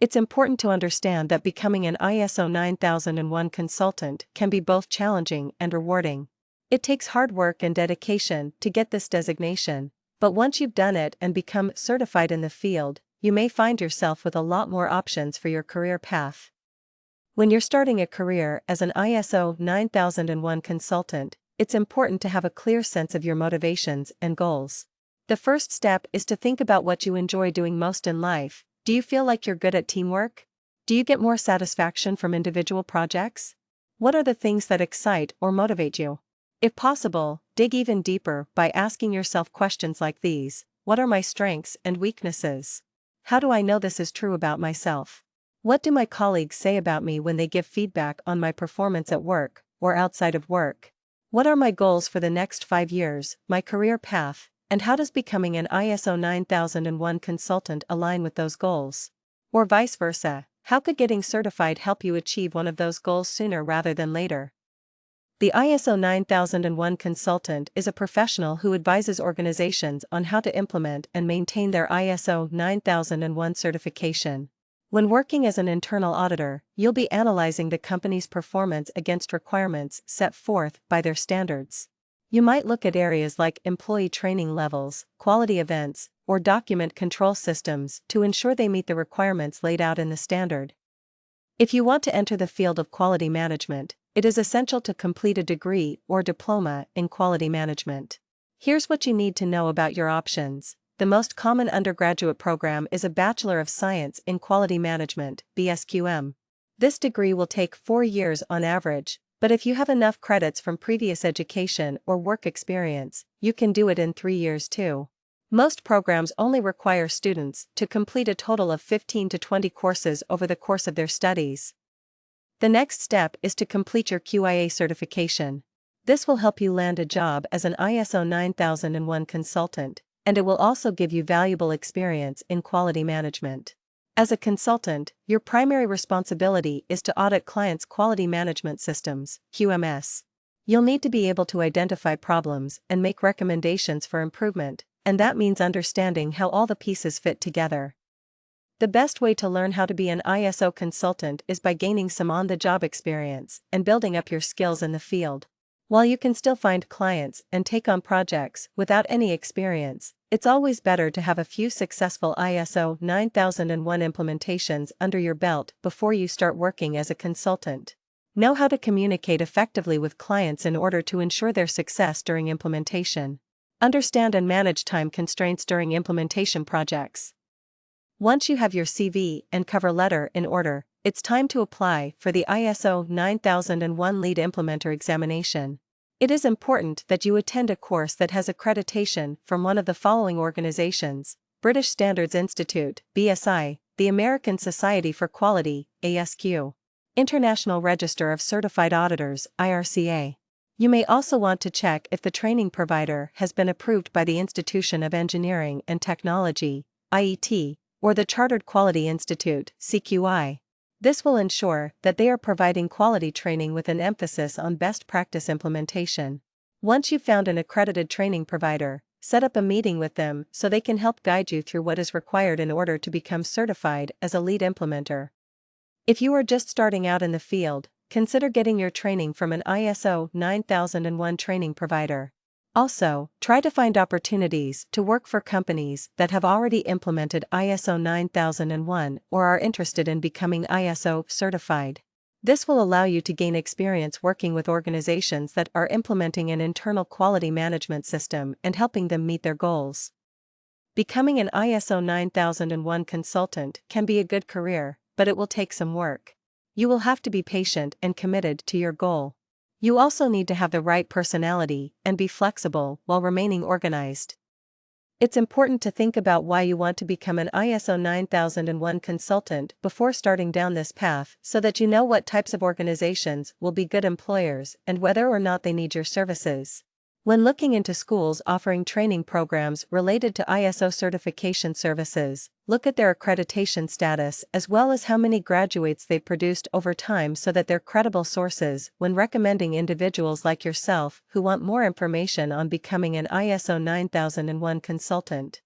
It's important to understand that becoming an ISO 9001 consultant can be both challenging and rewarding. It takes hard work and dedication to get this designation, but once you've done it and become certified in the field, you may find yourself with a lot more options for your career path. When you're starting a career as an ISO 9001 consultant, it's important to have a clear sense of your motivations and goals. The first step is to think about what you enjoy doing most in life. Do you feel like you're good at teamwork? Do you get more satisfaction from individual projects? What are the things that excite or motivate you? If possible, dig even deeper by asking yourself questions like these: what are my strengths and weaknesses? How do I know this is true about myself? What do my colleagues say about me when they give feedback on my performance at work or outside of work? What are my goals for the next 5 years, my career path, and how does becoming an ISO 9001 consultant align with those goals? Or vice versa, how could getting certified help you achieve one of those goals sooner rather than later? The ISO 9001 consultant is a professional who advises organizations on how to implement and maintain their ISO 9001 certification. When working as an internal auditor, you'll be analyzing the company's performance against requirements set forth by their standards. You might look at areas like employee training levels, quality events, or document control systems to ensure they meet the requirements laid out in the standard. If you want to enter the field of quality management, it is essential to complete a degree or diploma in quality management. Here's what you need to know about your options. The most common undergraduate program is a Bachelor of Science in Quality Management, BSQM. This degree will take 4 years on average, but if you have enough credits from previous education or work experience, you can do it in 3 years too. Most programs only require students to complete a total of 15 to 20 courses over the course of their studies. The next step is to complete your QIA certification. This will help you land a job as an ISO 9001 consultant, and it will also give you valuable experience in quality management. As a consultant, your primary responsibility is to audit clients' quality management systems, QMS. You'll need to be able to identify problems and make recommendations for improvement, and that means understanding how all the pieces fit together. The best way to learn how to be an ISO consultant is by gaining some on-the-job experience and building up your skills in the field. While you can still find clients and take on projects without any experience, it's always better to have a few successful ISO 9001 implementations under your belt before you start working as a consultant. Know how to communicate effectively with clients in order to ensure their success during implementation. Understand and manage time constraints during implementation projects. Once you have your CV and cover letter in order, it's time to apply for the ISO 9001 Lead Implementer examination. It is important that you attend a course that has accreditation from one of the following organizations: British Standards Institute, BSI, the American Society for Quality, ASQ, International Register of Certified Auditors, IRCA. You may also want to check if the training provider has been approved by the Institution of Engineering and Technology, IET, or the Chartered Quality Institute, CQI. This will ensure that they are providing quality training with an emphasis on best practice implementation. Once you've found an accredited training provider, set up a meeting with them so they can help guide you through what is required in order to become certified as a lead implementer. If you are just starting out in the field, consider getting your training from an ISO 9001 training provider. Also, try to find opportunities to work for companies that have already implemented ISO 9001 or are interested in becoming ISO certified. This will allow you to gain experience working with organizations that are implementing an internal quality management system and helping them meet their goals. Becoming an ISO 9001 consultant can be a good career, but it will take some work. You will have to be patient and committed to your goal. You also need to have the right personality and be flexible while remaining organized. It's important to think about why you want to become an ISO 9001 consultant before starting down this path so that you know what types of organizations will be good employers and whether or not they need your services. When looking into schools offering training programs related to ISO certification services, look at their accreditation status as well as how many graduates they've produced over time so that they're credible sources when recommending individuals like yourself who want more information on becoming an ISO 9001 consultant.